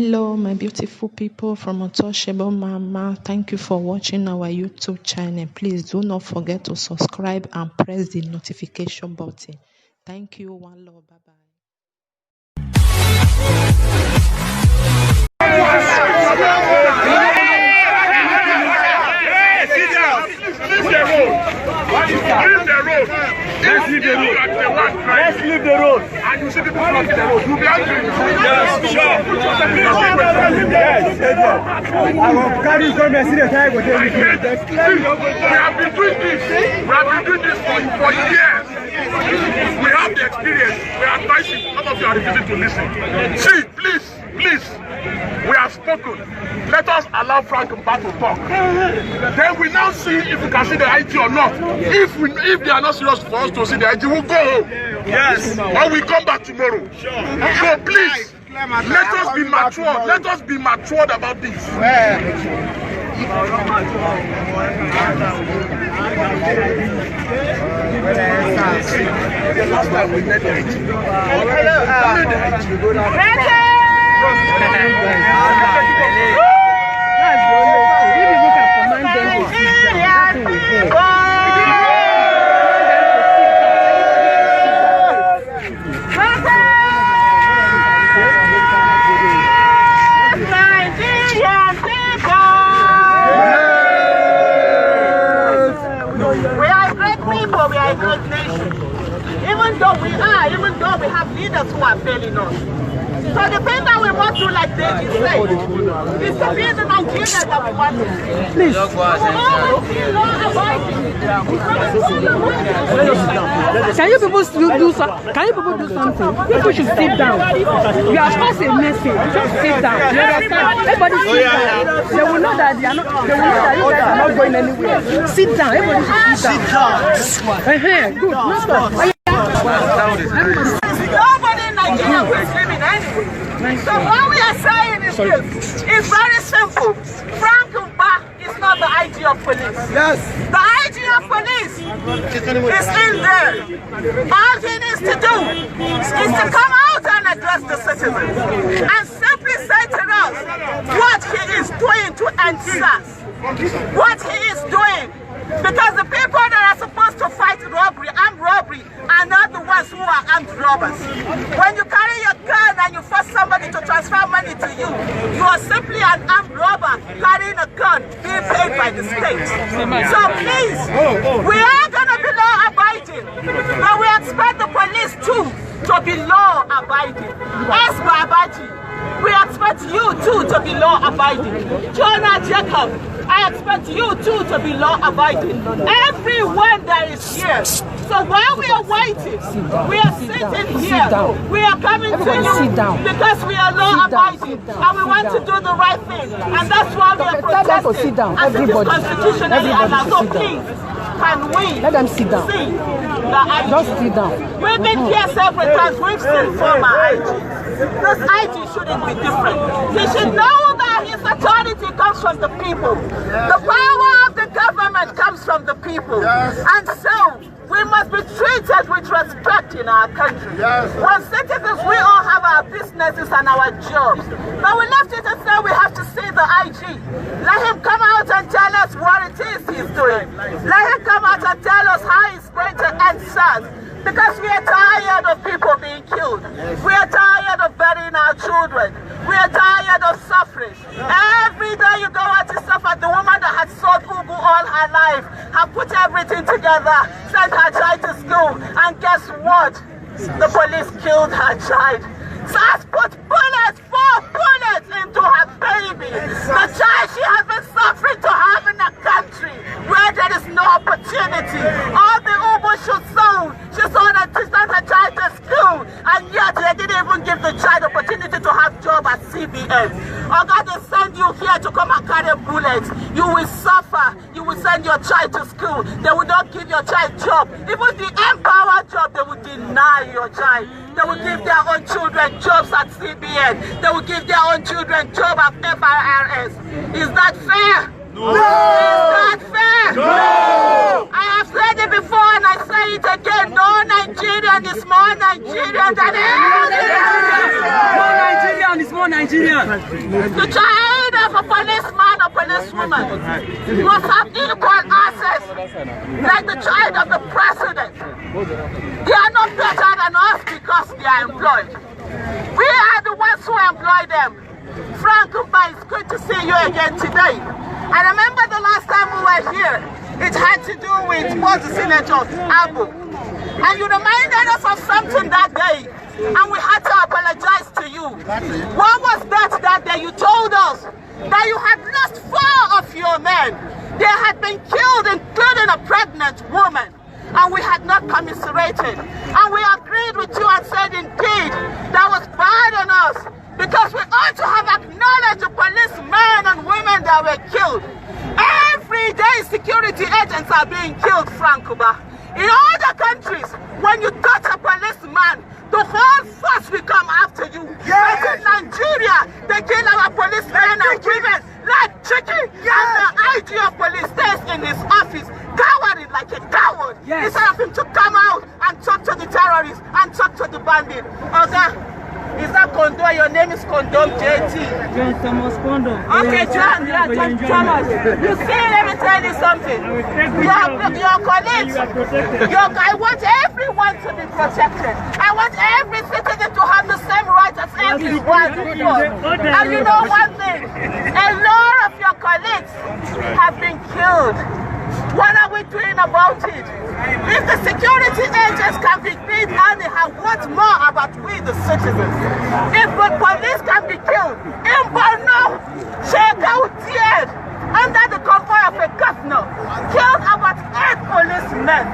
Hello, my beautiful people from Untouchable Mama. Thank you for watching our YouTube channel. Please do not forget to subscribe and press the notification button. Thank you. One love. Bye bye. Let's leave the road. Let's leave the road. And you see people blocking the road. You'll be angry. Yes, sure. Yes, I will carry some message. We have been doing this. We have been doing this for years. We have the experience. We are advising. None of you are refusing to listen. See, please. We have spoken. Let us allow Frank Mba to talk. Then we now see if we can see the IG or not. If they are not serious for us to see the IG, we'll go home. Yes. Or we come back tomorrow. Sure. So please, let us be matured. Let us be matured about this. The last time we met the IG. Even though we have leaders who are failing us. So the thing that we want to, like David said, is to be the Nigerians that we want to be. Please. Can you people do something? Can you people do something? People should sit down. We are supposed to message. Just sit down. You understand? Everybody sit down. They will know that they are not. They will know that you guys are not going anywhere. Sit down. Everybody should sit down. Good. No stop. Nobody in Nigeria will scream in anyway. So what we are saying is this. It's very simple. Frank Mba is not the IG of police. Yes. The IG of police is in there. All he needs to do is to come out and address the citizens and simply say to us what he is doing to end SARS. What he is doing. Because the people that are supposed to fight robbery, armed robbery, are not the ones who are armed robbers. When you carry your gun and you force somebody to transfer money to you, you are simply an armed robber carrying a gun being paid by the state. So please, we are going to be law-abiding, but we expect the police too to be law-abiding. As Babaji, we expect you too to be law-abiding. Jonah Jacob, I expect you too to be law-abiding. Everyone that is here. So while we are waiting, we are sitting here. We are coming to you because we are law-abiding and we want to do the right thing. And that's why we are protesting as it is constitutionally allowed. So please, can we let them sit down? See the IG? Just sit down. We've been here several times. We've seen former IG. This IG shouldn't be different. He should know that his authority comes from the people. The power of the government comes from the people. And so, we must be treated with respect in our country. When citizens, we all have our businesses and our jobs. But we left it and say we have to see the IG. Let him come out and tell us what it is he's doing. Let him come out and tell us how he's going to end SARS. Because we are tired of people being killed. We are tired of burying our children. We are tired of suffering. Every day you go out to suffer. The woman that had sold Ugu all her life, had put everything together, sent her child to school, and guess what? The police killed her child. SARS put bullets, 4 bullets into her baby. The child she has been suffering to have in a country where there is no opportunity. All the Uber she sold that she sent her child to school, and yet they didn't even give the child the opportunity to have job at CBS. Oh God, they send you here to come and carry bullets. You will suffer. You will send your child to school. They will not give your child job. Even the Empower job, they will deny your child. They will give their own children jobs at CBN. They will give their own children jobs at FIRS. Is that fair? No. Is that fair? No. I have said it before and I say it again. No Nigerian is more Nigerian than any. No Nigerian is more Nigeria. The child of a policeman or policewoman must have equal access like the child of the president. They are not better than us because they are employed. We are the ones who employ them. Frank Umba, it's good to see you again today. I remember the last time we were here, it had to do with the Senator Abu. And you reminded us of something that day, and we had to apologize to you. What was that day? You told us that you had lost 4 of your men. They had been killed, including a pregnant woman. And we had not commiserated. And we agreed with you and said, indeed, that was bad on us, because we ought to have acknowledged the policemen and women that were killed. Every day security agents are being killed, Frank Uba. In other countries, when you touch a policeman, the whole force will come after you. But in Nigeria, they kill our policemen and women like chicken. And the IG of police stays in his office, cowering like a coward. Instead of him to come out and talk to the terrorists and talk to the bandit. Is that Kondo? Your name is Condom JT. John Thomas Condom. Okay, John Thomas. You see, let me tell you something. Your colleagues, I want everyone to be protected. I want every citizen to have the same rights as everyone before. And you know one thing, a lot of your colleagues have been killed. What are we doing about it? If the security agents can be killed anyhow, what more about we the citizens? If the police can be killed, in Borno, Shekau Tied, under the convoy of a governor, killed about 8 policemen.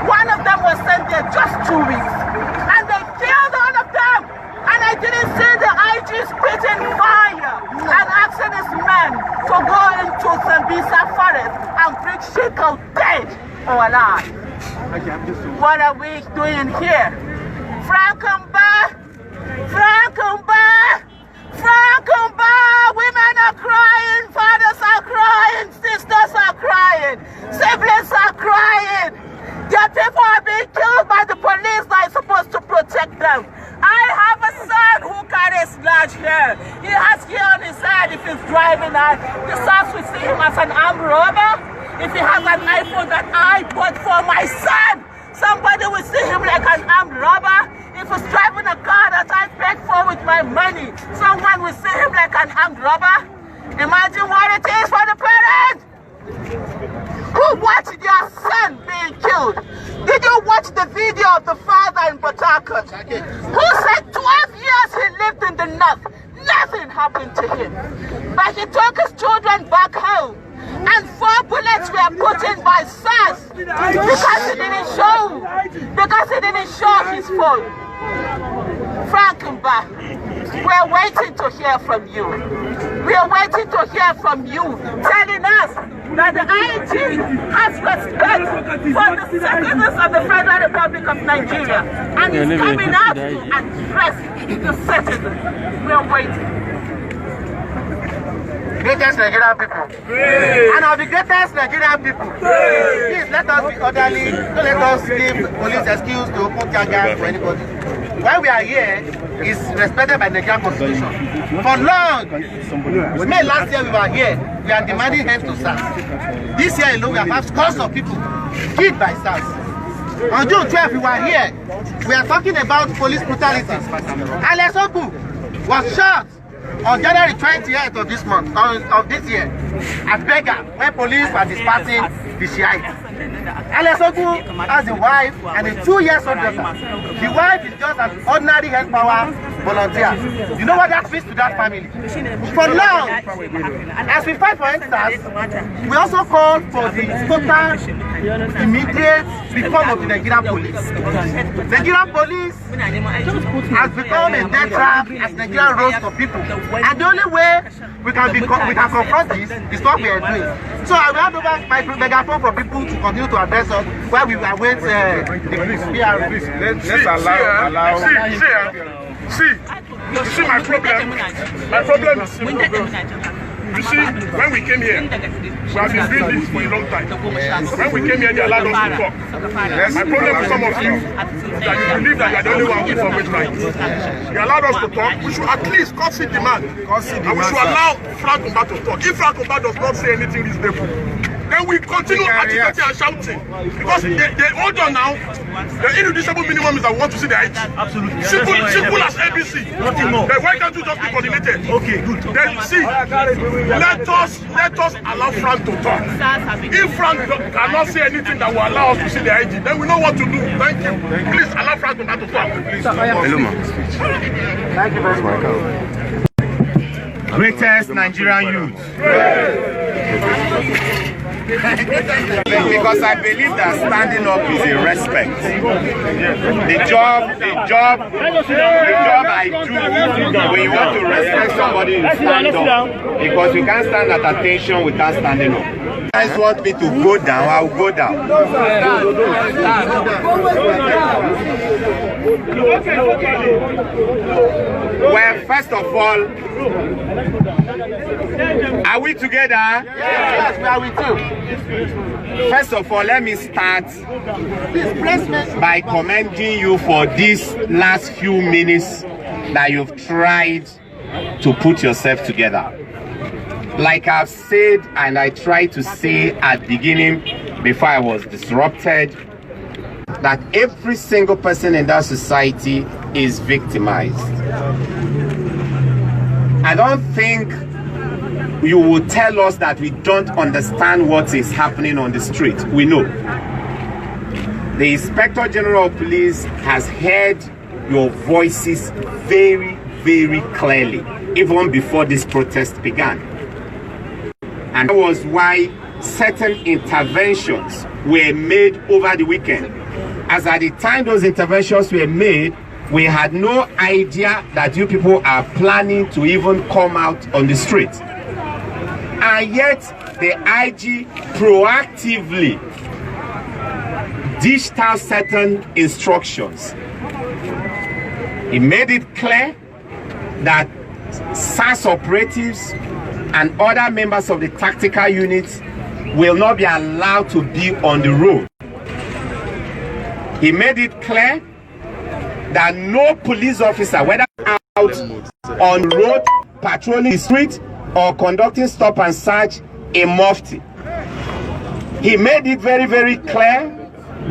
One of them was sent there just 2 weeks. And they killed all of them. And I didn't see the IG spitting fire and asking his men to go into Zambisa forest and bring Shekau dead or alive. What are we doing here? Frank Umba! Frank Umba! Frank Umba! Women are crying, fathers are crying, sisters are crying, siblings are crying. Their people are being killed by the police that is supposed to protect them. I have a son who carries large hair. He has hair on his head if he's driving. The sons will see him as an armed robber. If he has an iPhone that I bought for my son, somebody will see him like an armed robber. If he's driving a car that I paid for with my money, someone will see him like an armed robber. Imagine what it is for the parents who watched their son being killed. Did you watch the video of the father in Port Harcourt who said 12 years he lived in the north, nothing happened to him, but he took his children back home and 4 bullets were put in by SARS because he didn't show his phone. Frank Umba, we're waiting to hear from you. We're waiting to hear from you, telling us that the IG has respect for the citizens of the Federal Republic of Nigeria and is coming out to address the citizens. We're waiting. Greatest Nigerian people. And of the greatest Nigerian people, please let us be orderly. Don't let us give police excuse to open tear gas for anybody. Why we are here is respected by the Nigerian Constitution. For long, May last year we were here, we are demanding help to SARS. This year alone, we have had scores of people killed by SARS. On June 12th, we were here. We are talking about police brutality. Alex Ogu was shot on January 20th of this month, of this year, at Bega, when police were dispersing the Shiites. Alex Ogu has a wife and a 2-year-old daughter. The wife is just an ordinary hand power volunteer. You know what that means to that family? For now, as we fight for NSAS, we also call for the total immediate reform of the Nigerian police. Nigerian police has become a death trap as Nigeria rolls for people. And the only way we can confront this is what we are doing. So I will hand over my megaphone for people to continue to address us while we await the PR. Let's allow. See my problem. My problem is simple. You see, when we came here, we have been doing this for a long time. When we came here, they allowed us to talk. My problem with some of you is that you believe that you are the only one who is always right. They allowed us to talk. We should at least concede demand. And we should allow Frank Umba to talk. If Frank Umba does not say anything reasonable, then we continue agitating and shouting. Because they hold on now. The irreducible minimum is that we want to see the height. Absolutely. Simple as ABC. Then why can't you just be coordinated? Okay, good. Then see, let us allow Frank to talk. If Frank cannot say anything that will allow us to see the IG, then we know what to do. Thank you. Please allow Frank to talk. Hello, ma. Thank you very much. Greatest Nigerian youth. Because I believe that standing up is a respect. The job I do, when you want to respect somebody, you stand up. Because you can't stand at attention without standing up. You guys want me to go down, I'll go down. Well, first of all, are we together? Yes, we are with you. First of all, let me start by commending you for these last few minutes that you've tried to put yourself together. Like I've said, and I tried to say at the beginning before I was disrupted, that every single person in that society is victimized. I don't think you will tell us that we don't understand what is happening on the street. We know. The Inspector General of Police has heard your voices very, very clearly, even before this protest began. And that was why certain interventions were made over the weekend. As at the time those interventions were made, we had no idea that you people are planning to even come out on the street. And yet, the IG proactively dished out certain instructions. He made it clear that SAS operatives and other members of the tactical units will not be allowed to be on the road. He made it clear that no police officer, whether out on the road, patrolling the street, or conducting stop and search in Mufti. He made it very, very clear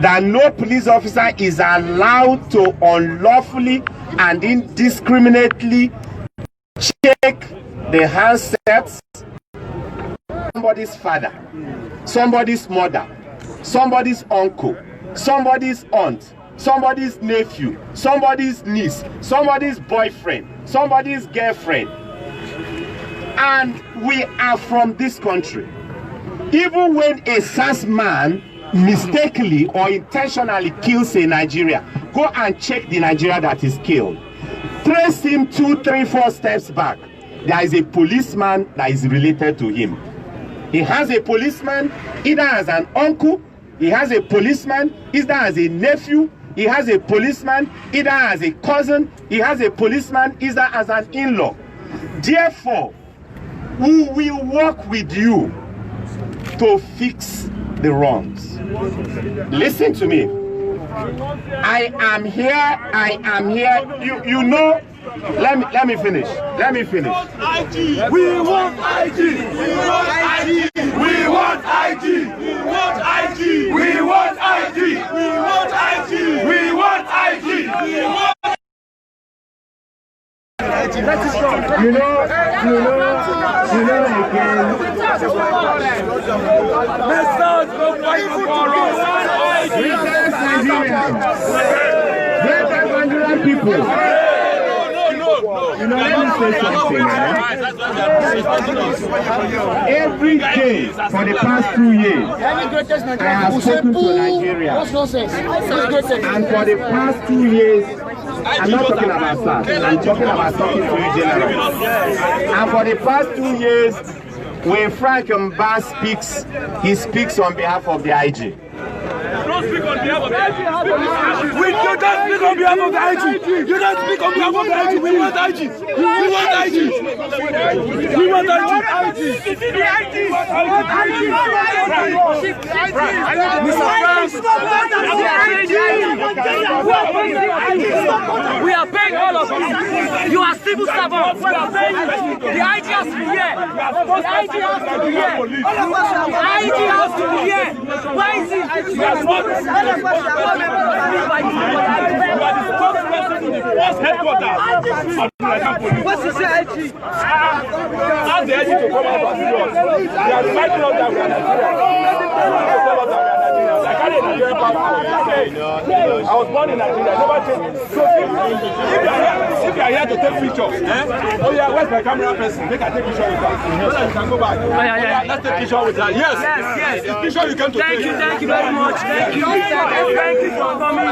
that no police officer is allowed to unlawfully and indiscriminately check the handsets of somebody's father, somebody's mother, somebody's uncle, somebody's aunt, somebody's nephew, somebody's niece, somebody's boyfriend, somebody's girlfriend. And we are from this country. Even when a SAS man mistakenly or intentionally kills a Nigeria, go and check the Nigeria that is killed. Trace him 2, 3, 4 steps back. There is a policeman that is related to him. He has a policeman either as an uncle, he has a policeman either as a nephew, he has a policeman either as a cousin, he has a policeman either as an in-law. Therefore, we will work with you to fix the wrongs. Listen to me. I am here. You know, let me finish. We want IG. We want IG. We want IG. We want IG. We want IG. We want IG. We want IG. We want You know again. Let's not go fight for us. Nigerian people. You know, let me say something. Every day for the past 2 years, I have spoken to Nigeria. And for the past 2 years, I'm not talking about that. I'm talking about talking to you generally. And for the past 2 years, when Frank Umba speaks, he speaks on behalf of the IG. don't speak on behalf of the IG. You don't speak on behalf of the IG. You don't speak on behalf of the IG. We want IG. We want IG. We want IG. We are paying all of you. You are civil servants. We are paying you. The IG has to be here. The IG has to be here. The IG has to be here. Why is it? You are the spokesperson in the first headquarters of the police. What's the IG? Ask the IG to come out and see us. They are fighting us that we are Nigerians. I carry a Nigerian passport. I was born in Nigeria. I never changed. So if you are here to take pictures, oh yeah, where's my camera person? Make I take picture with her. So that you can go back. Yeah, let's take picture with her. Yes. It's picture you came to take. Thank you very much. Thank you. Thank you for coming.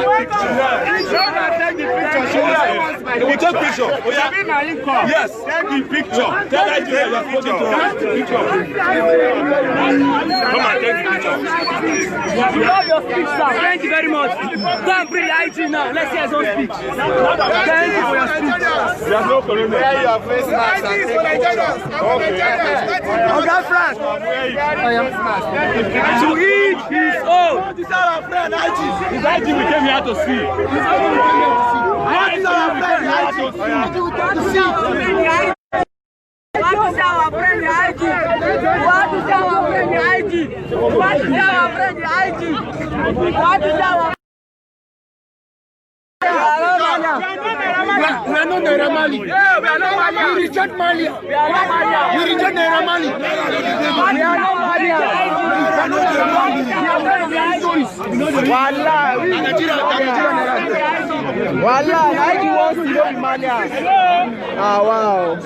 We will take picture. Yes, take the picture. Tell IG that you are supposed to take the picture. Come on, take the picture. We love your speech, sir. Thank you very much. Go and bring the IG now. Let's hear his own speech. Thank you for your speech. There's no corona. Wear your face mask and take pictures. Okay, Frank. To each his own. This is our friend IG. It's IG we came here to see. What is our friend IG? What is our friend IG? What is our friend IG? What is our friend IG? What is our We are not Naira Marley. We are not Mali. We reject Mali. We are not Mali. We reject Naira Marley. We are not Mali. Wallah, IG wants to know Mali. Ah, wow.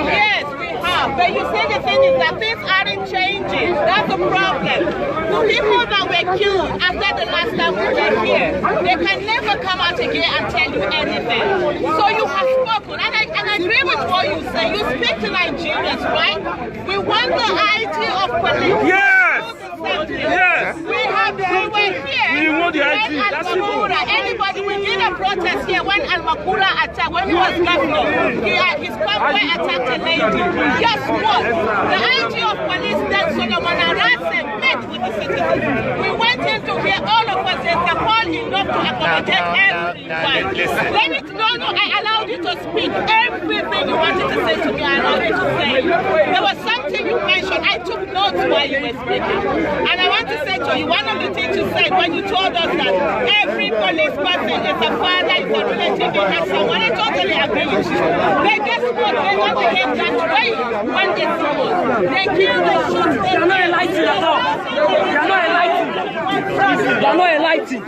Yes, we have. But you see, the thing is that things aren't changing. That's the problem. The people that were killed after the last time we were here, they can never come out again and tell you anything. So you have spoken, and I agree with what you say. You speak to Nigerians, right? We want the IG of police. Yes. Yes. We have people here. We want the IG. That's simple. Anybody, we did a protest here when Al-Makura attacked, when he was governor. His convoy attacked a lady. Guess what? The IG of police, then Solomon Arase, met with the citizens. We went in to hear all of us. There's a hall enough to accommodate everyone. I allowed you to speak. Everything you wanted to say to me, I allowed you to say. There was something you mentioned. I took notes while you were speaking. And I want to say to you, one of the things you said when you told us that every police person is a father, is a relative, they have someone. I totally agree with you. But guess what? They don't behave that way when they see us. They kill, they shoot, they are not enlightened at all. They are not enlightened. They are not enlightened.